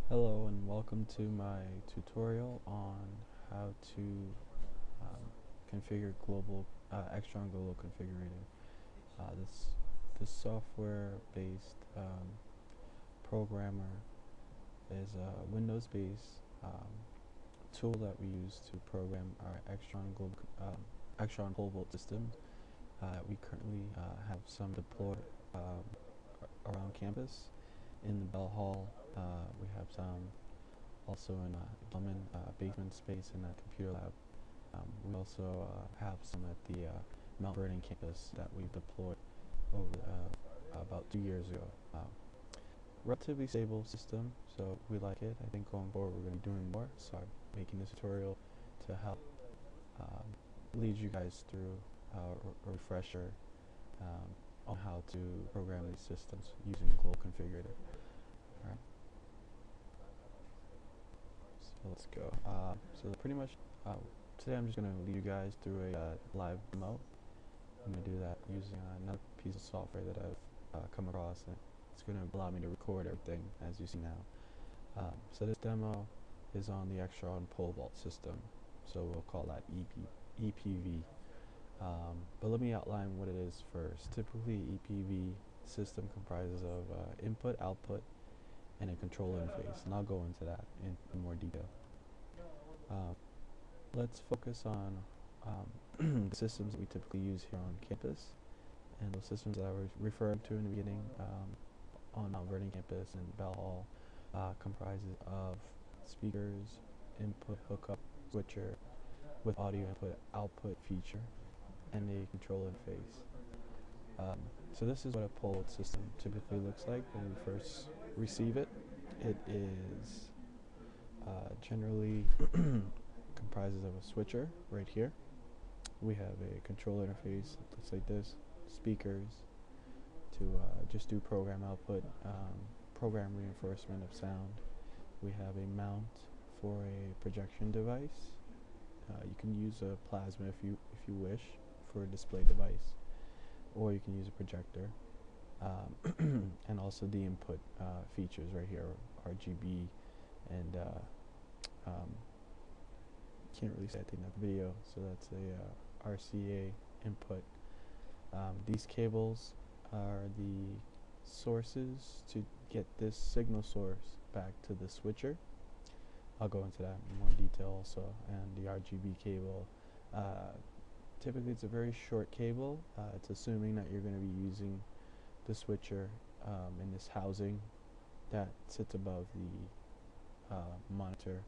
Hello and welcome to my tutorial on how to configure Extron Global Configurator. This software-based programmer is a Windows-based tool that we use to program our Extron pole vault system. We currently have some deployed around campus. In the Bell Hall, we have some also in Bellman basement space in a computer lab. We also have some at the Mount Vernon campus that we've deployed over about 2 years ago. Relatively stable system, so we like it. I think going forward we're going to be doing more, so I'm making this tutorial to help lead you guys through a refresher on how to program these systems using Global Configurator. Alright, so let's go. So pretty much today I'm just going to lead you guys through a live demo. I'm going to do that using another piece of software that I've come across, and it's going to allow me to record everything as you see now. So this demo is on the Extron pole vault system, so we'll call that EPV. But let me outline what it is first. Typically, EPV system comprises of input, output, and a control interface, and I'll go into that in more detail. Let's focus on the systems that we typically use here on campus, and those systems that I was referring to in the beginning on Mount Vernon campus and Bell Hall comprises of speakers, input hookup switcher with audio input output feature, and a control interface. So this is what a pole vault system typically looks like when we first receive it. It is generally comprises of a switcher right here. We have a control interface that looks like this, speakers to just do program output, program reinforcement of sound. We have a mount for a projection device. You can use a plasma if you wish for a display device, or you can use a projector. And also the input features right here, RGB and can't really say I think that video, so that's a RCA input. These cables are the sources to get this signal source back to the switcher. I'll go into that in more detail also. And the RGB cable, typically it's a very short cable. It's assuming that you're going to be using the switcher in this housing that sits above the monitor.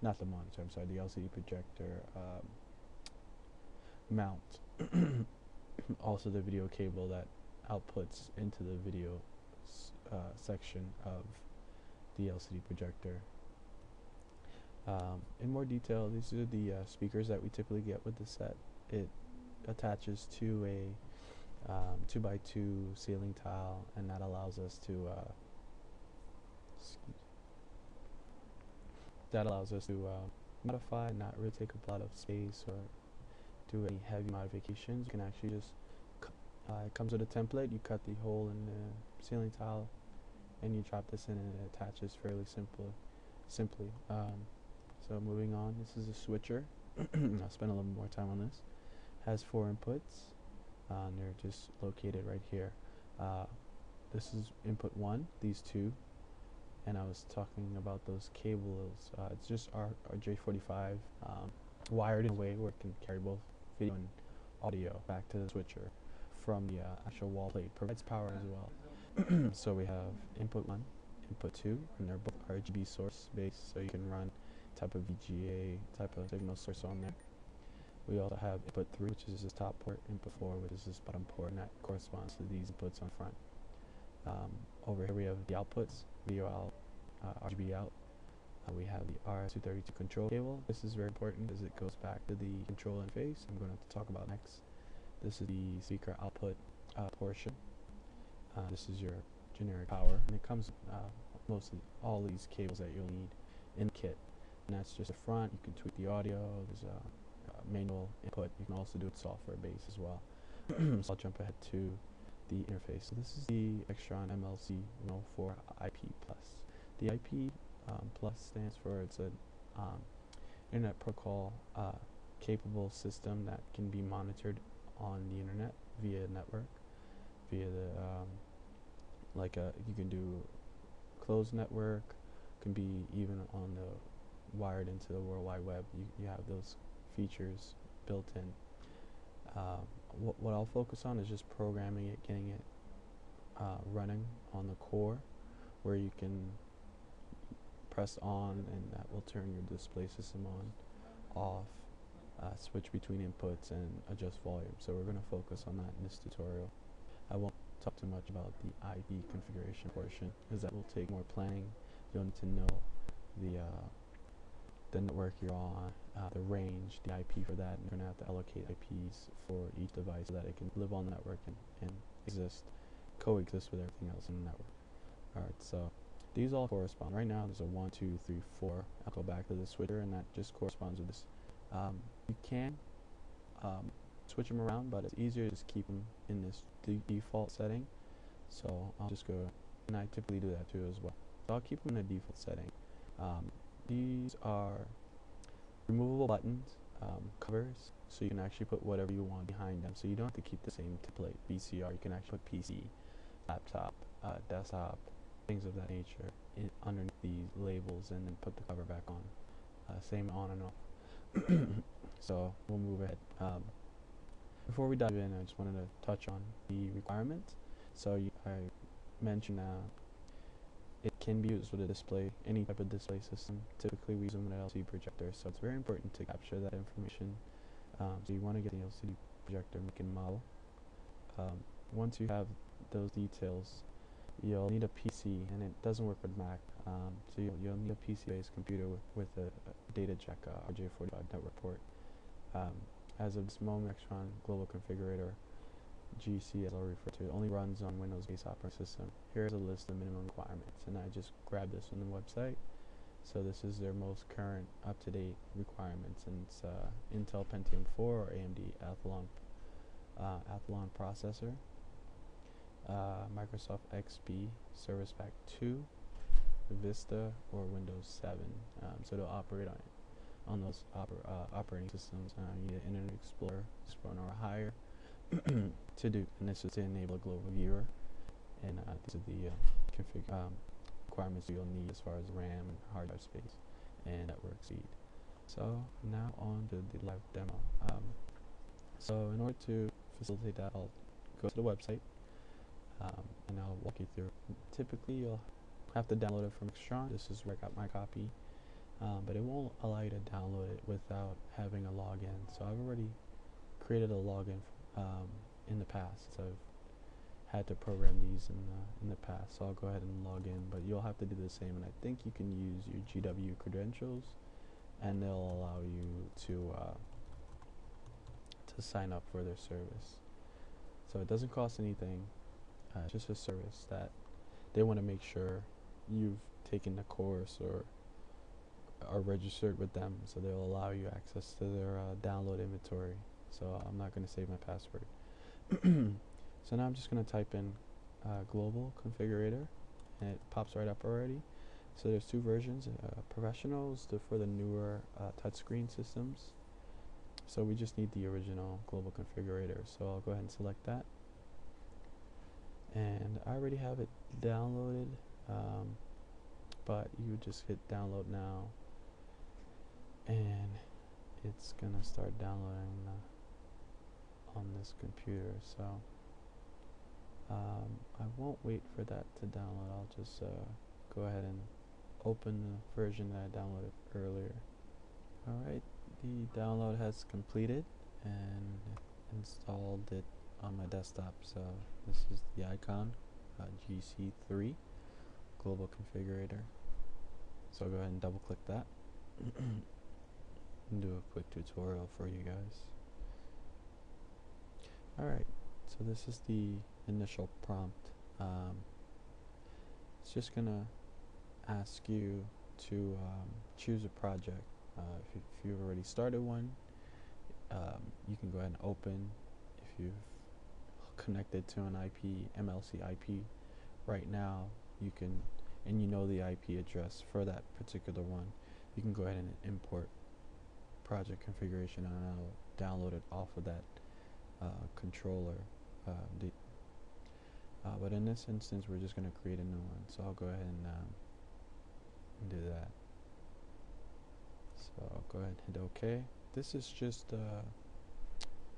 Not the monitor, I'm sorry, the LCD projector mount. Also the video cable that outputs into the video section of the LCD projector. In more detail, these are the speakers that we typically get with the set. It attaches to a 2x2 ceiling tile, and that allows us to modify, not really take up a lot of space or do any heavy modifications. You can actually just it comes with a template. You cut the hole in the ceiling tile and you drop this in, and it attaches fairly simply. So moving on, this is a switcher. I'll spend a little more time on this. Has 4 inputs, and they're just located right here. This is input 1, these 2, and I was talking about those cables. It's just RJ45 wired in a way where it can carry both video and audio back to the switcher from the actual wall plate. Provides power as well. So we have input 1, input 2, and they're both RGB source based, so you can run type of VGA type of signal source on there. We also have input 3, which is this top port, input 4, which is this bottom port, and that corresponds to these inputs on front. Over here we have the outputs, video out, RGB out. We have the RS-232 control cable. This is very important as it goes back to the control interface I'm going to talk about next. This is the speaker output portion. This is your generic power, and it comes mostly all these cables that you'll need in the kit. And that's just the front. You can tweak the audio. There's a manual input. You can also do it software based as well. So I'll jump ahead to the interface. So this is the Extron MLC 104 IP Plus. The IP plus stands for it's an internet protocol capable system that can be monitored on the internet via network, via the you can do closed network, can be even on the wired into the World Wide Web. You have those features built in. What I'll focus on is just programming it, getting it running on the core, where you can press on and that will turn your display system on, off, switch between inputs and adjust volume. So we're going to focus on that in this tutorial. I won't talk too much about the IP configuration portion, because that will take more planning. You'll need to know the network you're on, the range, the IP for that, and you're going to have to allocate IPs for each device so that it can live on the network and coexist with everything else in the network. Alright, so these all correspond. Right now there's a 1, 2, 3, 4. I'll go back to the switcher and that just corresponds with this. You can switch them around, but it's easier to just keep them in this default setting. So I'll just go, and I typically do that too as well. So I'll keep them in the default setting. These are removable buttons, covers, so you can actually put whatever you want behind them. So you don't have to keep the same template. VCR, you can actually put PC, laptop, desktop, things of that nature underneath these labels, and then put the cover back on. Same on and off. So we'll move ahead. Before we dive in, I just wanted to touch on the requirements. So I mentioned it can be used with a display, any type of display system. Typically we use them with an LCD projector, so it's very important to capture that information. So you want to get the LCD projector make and model. Once you have those details, you'll need a PC, and it doesn't work with Mac. So you'll need a PC-based computer with a data check RJ45 network port. As of this moment, Extron Global Configurator, GC as I'll refer to, only runs on Windows-based operating system. Here's a list of minimum requirements, and I just grabbed this from the website. So this is their most current, up-to-date requirements, and it's Intel Pentium 4 or AMD Athlon processor, Microsoft XP Service Pack 2, Vista, or Windows 7. So they'll operate on those operating systems. You need an Internet Explorer or higher to do, and this is to enable a global viewer. And these are the requirements you'll need as far as RAM and hard drive space and network speed. So now on to the live demo. So in order to facilitate that, I'll go to the website and I'll walk you through. Typically you'll have to download it from Extron. This is where I got my copy, but it won't allow you to download it without having a login. So I've already created a login in the past. So I've had to program these in the past, so I'll go ahead and log in, but you'll have to do the same. And I think you can use your GW credentials, and they'll allow you to sign up for their service. So it doesn't cost anything. It's just a service that they want to make sure you've taken the course or are registered with them, so they'll allow you access to their download inventory. So I'm not going to save my password. So now I'm just going to type in Global Configurator, and it pops right up already. So there's two versions. Professionals for the newer touchscreen systems. So we just need the original Global Configurator. So I'll go ahead and select that. And I already have it downloaded, but you just hit download now, and it's going to start downloading on this computer. So I won't wait for that to download. I'll just go ahead and open the version that I downloaded earlier. Alright, the download has completed and installed it on my desktop. So this is the icon, GC3 Global Configurator. So I'll go ahead and double click that and do a quick tutorial for you guys. Alright, so this is the initial prompt. It's just gonna ask you to choose a project. If you've already started one, you can go ahead and open. If you've connected to an IP, MLC IP right now, you can and you know the IP address for that particular one, you can go ahead and import project configuration, and I'll download it off of that controller. But in this instance, we're just going to create a new one. So I'll go ahead and do that. So I'll go ahead and hit OK. This is just a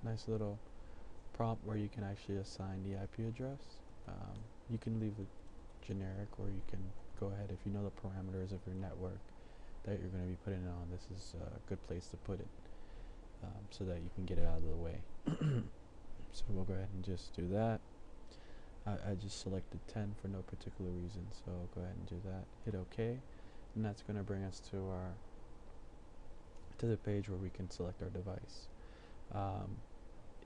nice little prompt where you can actually assign the IP address. You can leave it generic, or you can go ahead, if you know the parameters of your network that you're going to be putting it on, this is a good place to put it, so that you can get it out of the way. So we'll go ahead and just do that. I just selected 10 for no particular reason, so I'll go ahead and do that. Hit OK, and that's going to bring us to the page where we can select our device.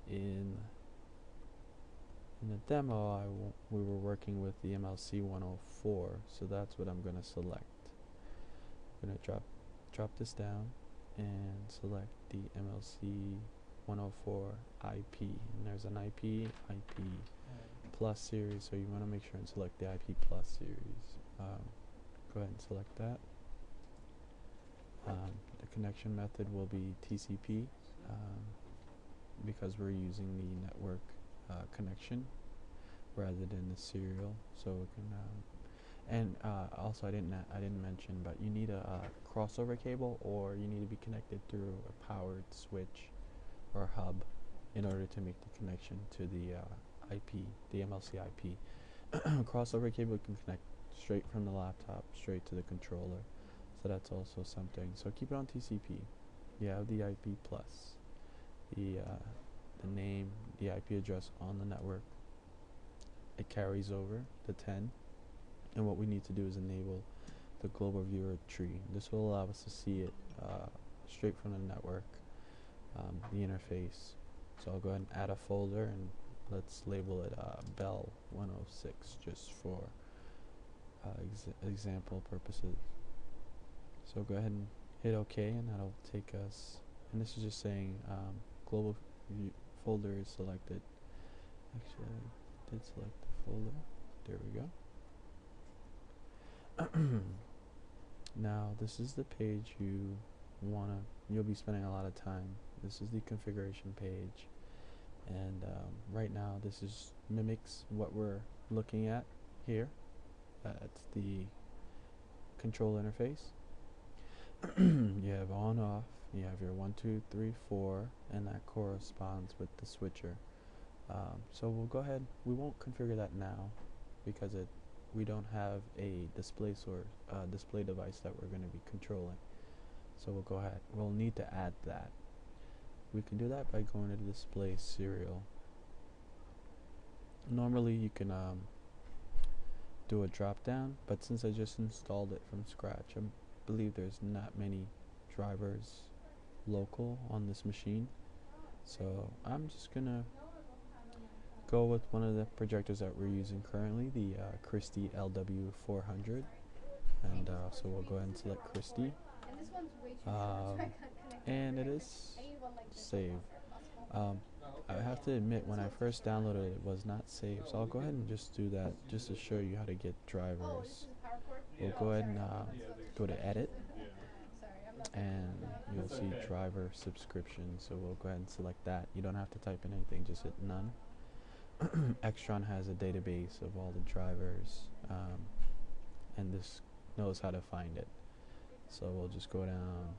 In the demo, we were working with the MLC 104, so that's what I'm going to select. I'm going to drop this down and select the MLC 104 IP, and there's an IP plus series, so you want to make sure and select the IP plus series. Go ahead and select that. The connection method will be TCP, because we're using the network connection rather than the serial. So we can, and also I didn't mention, but you need a crossover cable, or you need to be connected through a powered switch or hub in order to make the connection to the IP, the MLC IP. Crossover cable can connect straight from the laptop straight to the controller, so that's also something. So keep it on TCP. You have the IP plus, the name, the IP address on the network. It carries over the 10, and what we need to do is enable the global viewer tree. This will allow us to see it straight from the network, the interface. So I'll go ahead and add a folder, and let's label it Bell 106 just for example purposes. So go ahead and hit OK, and that'll take us, and this is just saying global view folder is selected. Actually, I did select the folder. There we go. Now this is the page you'll be spending a lot of time. This is the configuration page, and right now this is mimics what we're looking at here. It's the control interface. You have on, off, you have your 1, 2, 3, 4, and that corresponds with the switcher. So we'll go ahead, we won't configure that now because we don't have a display device that we're going to be controlling. So we'll go ahead, we'll need to add that. We can do that by going to the display serial. Normally you can do a drop down, but since I just installed it from scratch, I believe there's not many drivers local on this machine, so I'm just gonna go with one of the projectors that we're using currently, the Christie LW400, and so we'll go ahead and select Christie, and it is save. I have to admit, when I first downloaded it, it was not saved, so I'll go ahead and just do that just to show you how to get drivers. We'll go ahead and go to edit, and you'll see driver subscription, so we'll go ahead and select that. You don't have to type in anything, just hit none. Extron has a database of all the drivers, and this knows how to find it. So we'll just go down,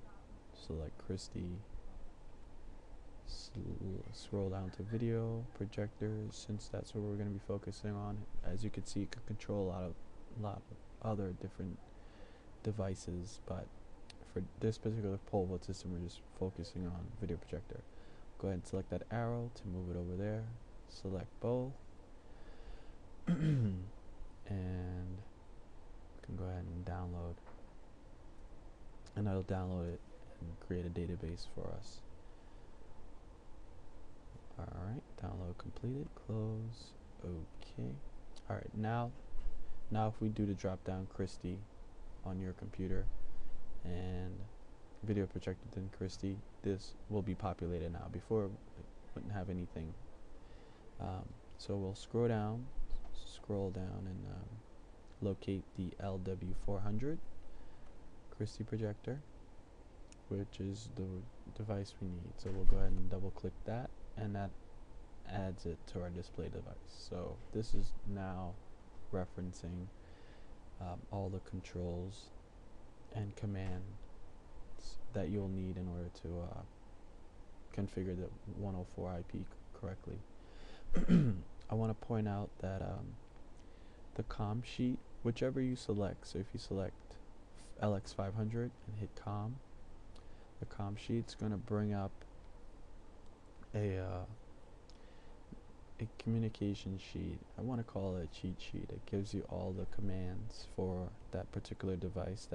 select Christie, scroll down to video, projectors, since that's what we're going to be focusing on. As you can see, it can control a lot of other different devices, but for this particular pole vault system, we're just focusing on video projector. Go ahead and select that arrow to move it over there. Select both, and we can go ahead and download, and it'll download it and create a database for us. Alright, download completed, close, okay. Alright, now if we do the drop down Christie on your computer and video projector in Christie, this will be populated now. Before it wouldn't have anything. So we'll scroll down and locate the LW400 Christie projector, which is the device we need. So we'll go ahead and double click that, and that adds it to our display device. So this is now referencing all the controls and commands that you'll need in order to configure the 104 IP correctly. I want to point out that the COM sheet, whichever you select, so if you select LX500 and hit COM, the COM sheet's going to bring up a communication sheet. I want to call it a cheat sheet. It gives you all the commands for that particular device.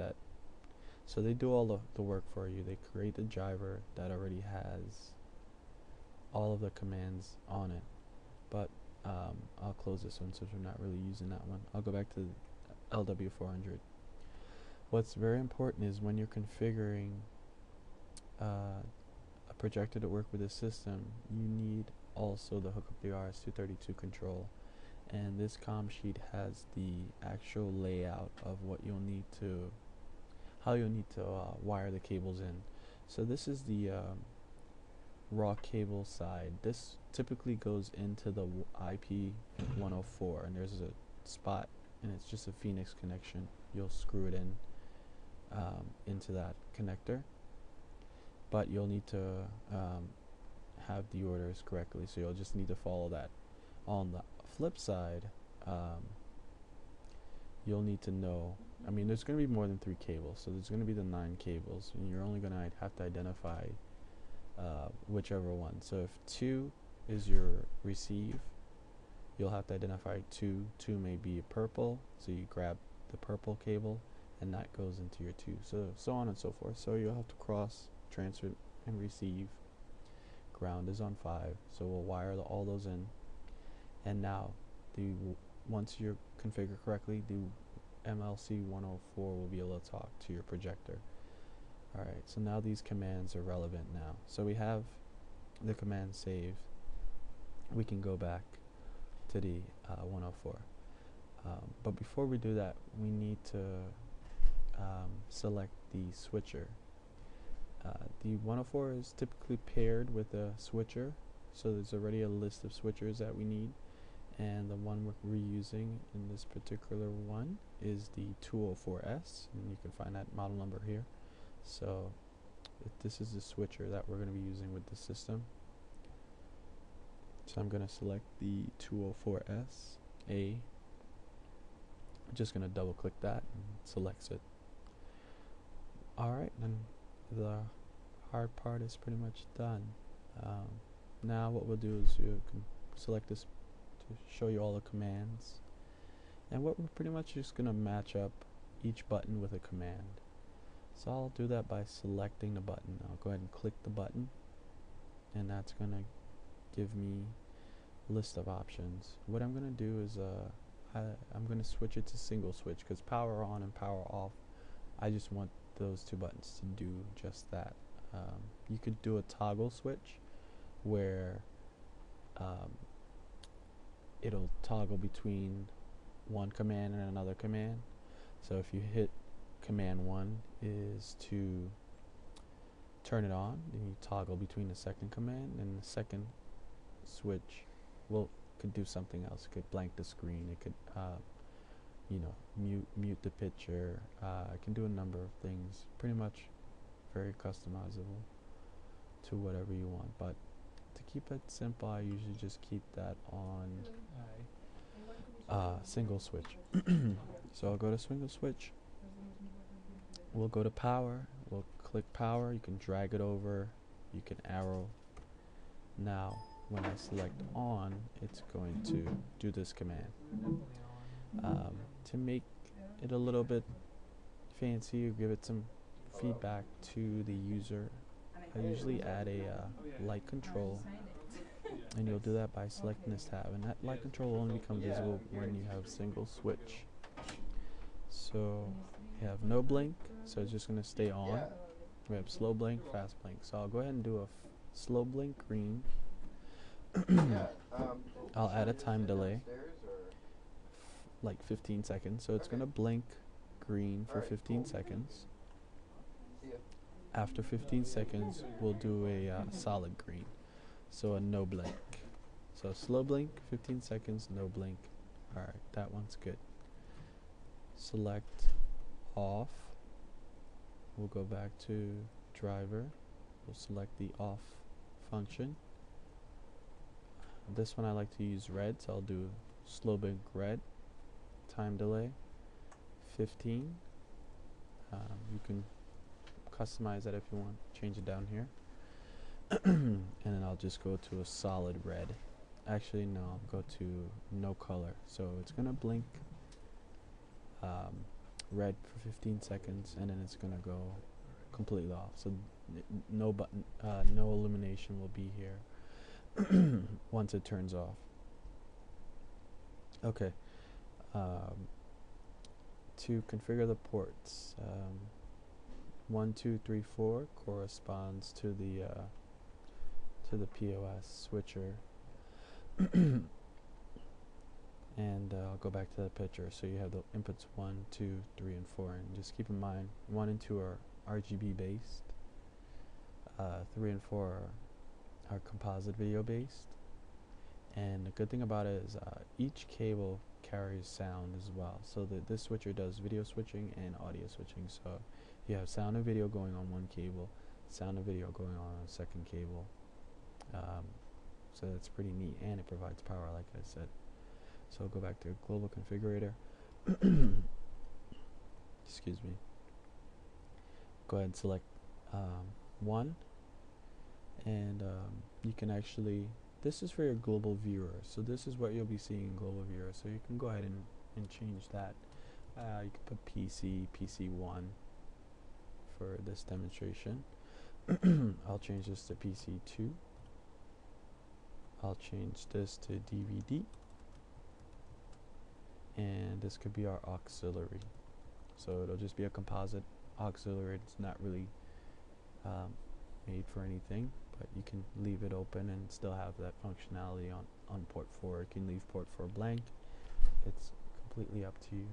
So they do all the work for you. They create the driver that already has all of the commands on it. But I'll close this one since we're not really using that one. I'll go back to the LW400. What's very important is when you're configuring a projector to work with a system, you need also the hook up the RS-232 control, and this COM sheet has the actual layout of what you'll need to, how you'll need to wire the cables in. So this is the raw cable side. This typically goes into the IP 104, and there's a spot, and it's just a Phoenix connection. You'll screw it in into that connector, but you'll need to have the orders correctly, so you'll just need to follow that. On the flip side, you'll need to know, I mean, there's going to be more than 3 cables, so there's going to be the 9 cables, and you're only going to have to identify whichever one. So if 2 is your receive, you'll have to identify 2. 2 may be purple, so you grab the purple cable, and that goes into your 2. So on and so forth. So you'll have to cross, transfer, and receive. Ground is on 5, so we'll wire all those in. And now, once you're configured correctly, the MLC 104 will be able to talk to your projector. Alright, so now these commands are relevant now. So we have the command saved. We can go back to the 104. But before we do that, we need to select the switcher. The 104 is typically paired with a switcher, so there's already a list of switchers that we need, and the one we're reusing in this particular one is the 204S, and you can find that model number here. So this is the switcher that we're going to be using with the system. So I'm going to select the 204S A. I'm just going to double click that and it selects it. Alright, and the hard part is pretty much done. Now what we'll do is you can select this to show you all the commands, and what we're pretty much just going to match up each button with a command. So I'll do that by selecting the button. I'll go ahead and click the button, and that's going to give me a list of options. What I'm going to do is I'm going to switch it to single switch, because power on and power off, I just want those 2 buttons to do just that. You could do a toggle switch where it'll toggle between one command and another command. So if you hit command 1 is to turn it on, then you toggle between the second command, and the second switch could do something else. It could blank the screen, it could you know, mute the picture. I can do a number of things, pretty much very customizable to whatever you want, but to keep it simple, I usually just keep that on single switch. So I'll go to single switch, we'll go to power, we'll click power, you can drag it over, you can arrow. Now when I select on, it's going to do this command. To make it a little bit fancy or give it some feedback to the user, I usually add a light control, and you'll do that by selecting this tab, and that light control will only become visible when you have single switch. So you have no blink, so it's just going to stay on. We have slow blink, fast blink, so I'll go ahead and do a slow blink green. I'll add a time delay. like 15 seconds, so it's gonna blink green for 15 seconds. After 15 seconds, we'll do a solid green, so a no blink. So slow blink, 15 seconds, no blink. Alright, that one's good. Select off. We'll go back to driver. We'll select the off function. This one I like to use red, so I'll do slow blink red. Time delay 15. You can customize that if you want. Change it down here. And then I'll just go to a solid red. Actually, no, I'll go to no color. So it's gonna blink red for 15 seconds, and then it's gonna go completely off. So no button, no illumination will be here once it turns off. Okay. To configure the ports, 1, 2, 3, 4 corresponds to the POS switcher. And I'll go back to the picture. So you have the inputs 1, 2, 3, and 4, and just keep in mind 1 and 2 are RGB based, 3 and 4 are composite video based. And the good thing about it is each cable carries sound as well. So this switcher does video switching and audio switching. So you have sound and video going on one cable, sound and video going on a second cable. So that's pretty neat, and it provides power, like I said. So I'll go back to global configurator. Excuse me. Go ahead and select 1, and you can actually, this is for your global viewer, so this is what you'll be seeing in global viewer. So you can go ahead and change that. You can put PC1 for this demonstration. I'll change this to PC2. I'll change this to DVD, and this could be our auxiliary. So it'll just be a composite auxiliary. It's not really made for anything, but you can leave it open and still have that functionality on port 4. You can leave port 4 blank. It's completely up to you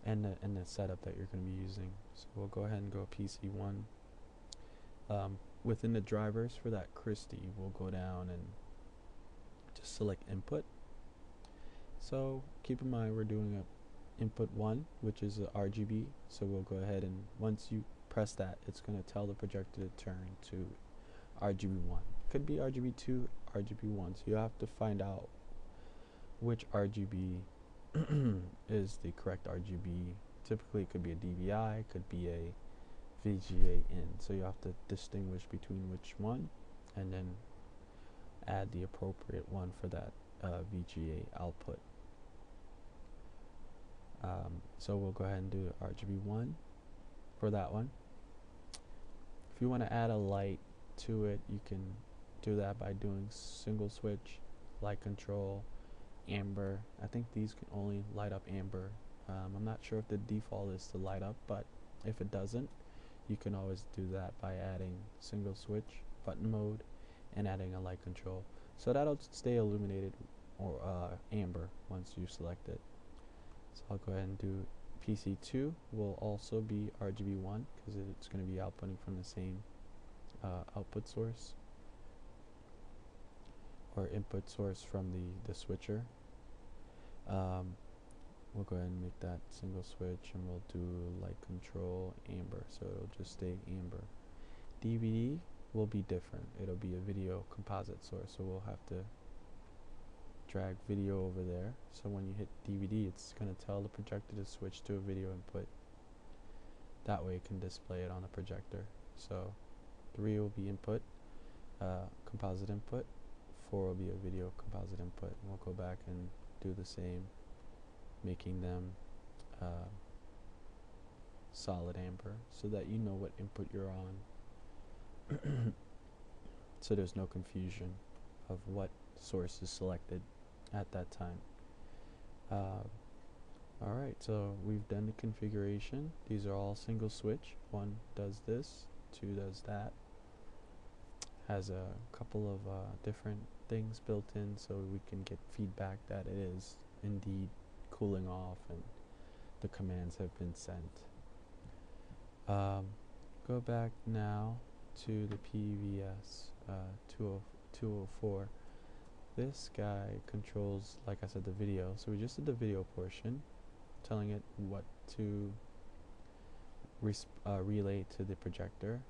and the setup that you're going to be using. So we'll go ahead and go PC1. Within the drivers for that Christie, we'll go down and just select input. So keep in mind we're doing a input 1, which is a RGB. So we'll go ahead, and once you press that, it's going to tell the projector to turn to RGB1. Could be RGB2, RGB1. So you have to find out which RGB is the correct RGB. Typically it could be a DVI, could be a VGA in. So you have to distinguish between which one, and then add the appropriate one for that VGA output. So we'll go ahead and do RGB1 for that one. If you want to add a light to it, you can do that by doing single switch, light control, amber. I think these can only light up amber. I'm not sure if the default is to light up, but if it doesn't, you can always do that by adding single switch, button mode, and adding a light control. So that'll stay illuminated or amber once you select it. So I'll go ahead and do PC2 will also be RGB1 because it's going to be outputting from the same output source or input source from the switcher. We'll go ahead and make that single switch, and we'll do light control amber, so it'll just stay amber. DVD will be different. It'll be a video composite source, so we'll have to drag video over there. So when you hit DVD, it's going to tell the projector to switch to a video input. That way it can display it on the projector. So 3 will be input, composite input. 4 will be a video composite input. And we'll go back and do the same, making them solid amber so that you know what input you're on. So there's no confusion of what source is selected at that time. Alright, so we've done the configuration. These are all single switch. 1 does this, 2 does that. Has a couple of different things built in so we can get feedback that it is indeed cooling off and the commands have been sent. Go back now to the PVS 204. This guy controls, like I said, the video. So we just did the video portion, telling it what to relay to the projector.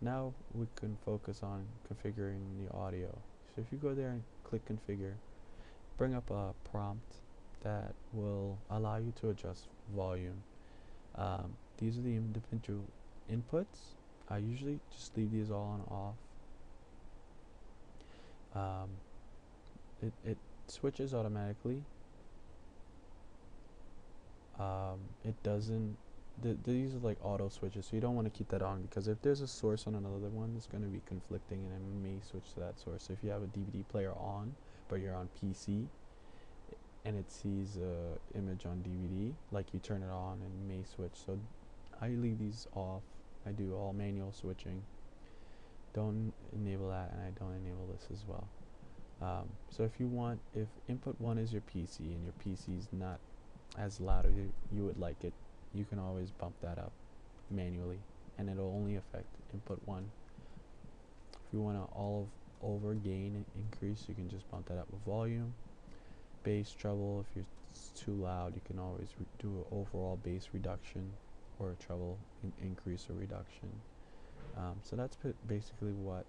Now we can focus on configuring the audio. So if you go there and click configure, bring up a prompt that will allow you to adjust volume. These are the individual inputs. I usually just leave these all on off. It switches automatically. It doesn't. These are like auto switches, so you don't want to keep that on, because if there's a source on another one, it's going to be conflicting and it may switch to that source. So if you have a DVD player on, but you're on PC, and it sees a image on DVD, like you turn it on and it may switch. So I leave these off. I do all manual switching. Don't enable that, and I don't enable this as well. So if input 1 is your PC and your PC is not as loud as you would like it, you can always bump that up manually, and it'll only affect input 1. If you want to all over gain increase, you can just bump that up with volume. Bass treble, if it's too loud, you can always do an overall bass reduction or a treble increase or reduction. So that's basically what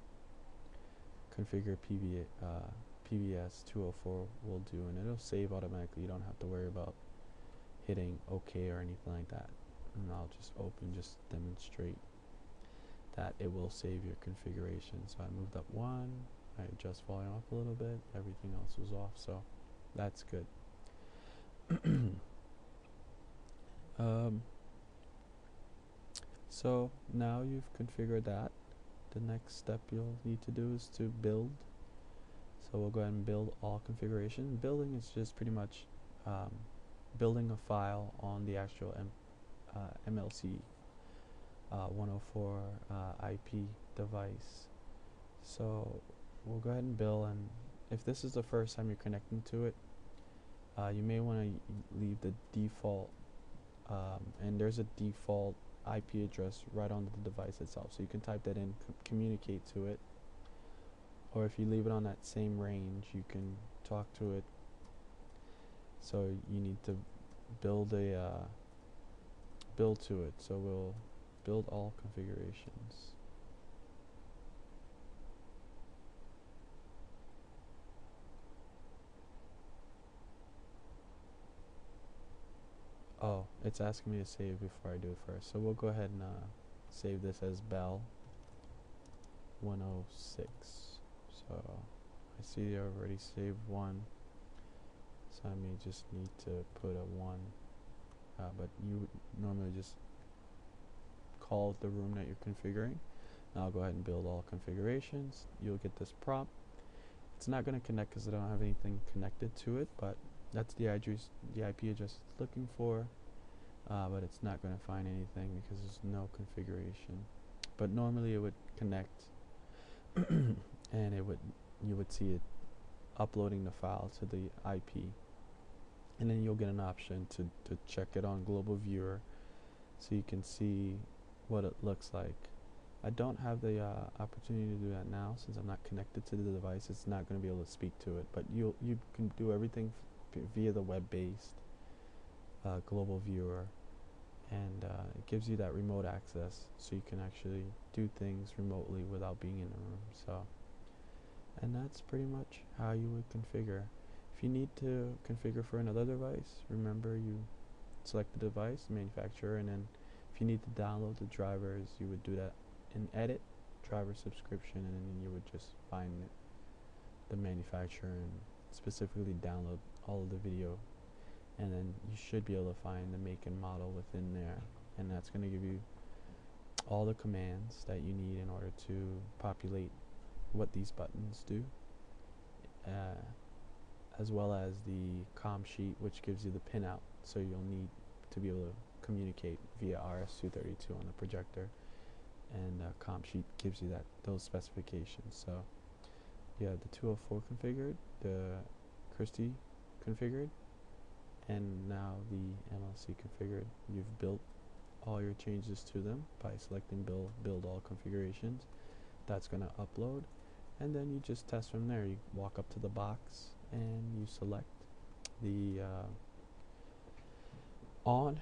configure PVS 204 will do, and it'll save automatically. You don't have to worry about hitting OK or anything like that. And I'll just demonstrate that it will save your configuration. So I moved up 1, I adjust volume up a little bit, everything else was off, so that's good. So now you've configured that. The next step you'll need to do is to build. So we'll go ahead and build all configuration. Building is just pretty much building a file on the actual MLC 104 IP device. So we'll go ahead and build, and if this is the first time you're connecting to it, you may want to leave the default, and there's a default IP address right on the device itself, so you can type that in, communicate to it, or if you leave it on that same range, you can talk to it. So you need to build to it. So we'll build all configurations. Oh, it's asking me to save before I do it first. So we'll go ahead and save this as Bell 106. So I see I already saved one. So I may just need to put a 1. But you would normally just call the room that you're configuring. Now I'll go ahead and build all configurations. You'll get this prompt. It's not going to connect because I don't have anything connected to it, but that's the IP address it's looking for, but it's not going to find anything because there's no configuration. But normally it would connect, and you would see it uploading the file to the IP, and then you'll get an option to check it on Global Viewer, so you can see what it looks like. I don't have the opportunity to do that now since I'm not connected to the device. It's not going to be able to speak to it, but you can do everything via the web-based Global Viewer, and it gives you that remote access, so you can actually do things remotely without being in the room. So, and that's pretty much how you would configure. If you need to configure for another device, remember you select the device, manufacturer, and then if you need to download the drivers, you would do that in Edit, Driver Subscription, and then you would just find the manufacturer and specifically download all of the video, and then you should be able to find the make and model within there, and that's going to give you all the commands that you need in order to populate what these buttons do, as well as the COM sheet, which gives you the pinout, so you'll need to be able to communicate via RS-232 on the projector, and COM sheet gives you those specifications. So you have the 204 configured, the Christie configured, and now the MLC configured. You've built all your changes to them by selecting build all configurations. That's going to upload, and then you just test from there. You walk up to the box and you select the on.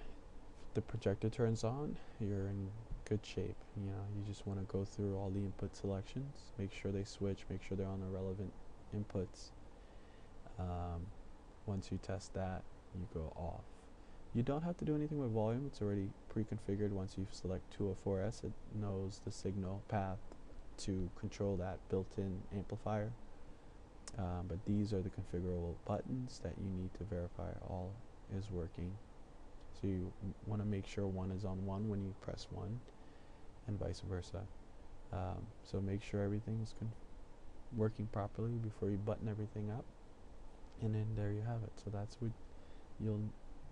If the projector turns on, you're in good shape. You know, you just want to go through all the input selections, make sure they switch, make sure they're on the relevant inputs. Once you test that, you go off. You don't have to do anything with volume. It's already pre-configured. Once you select 204S, it knows the signal path to control that built-in amplifier. But these are the configurable buttons that you need to verify all is working. So you want to make sure one is on 1 when you press 1, and vice versa. So make sure everything is working properly before you button everything up. And then there you have it. So that's what you'll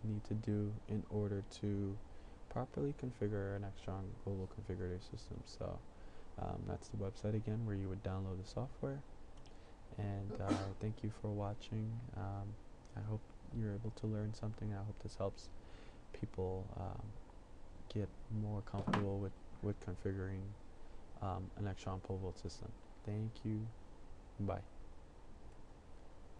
need to do in order to properly configure an Extron global configurator system. So that's the website again where you would download the software. And thank you for watching. I hope you're able to learn something. I hope this helps people get more comfortable with configuring an Extron pole vault system. Thank you. Bye.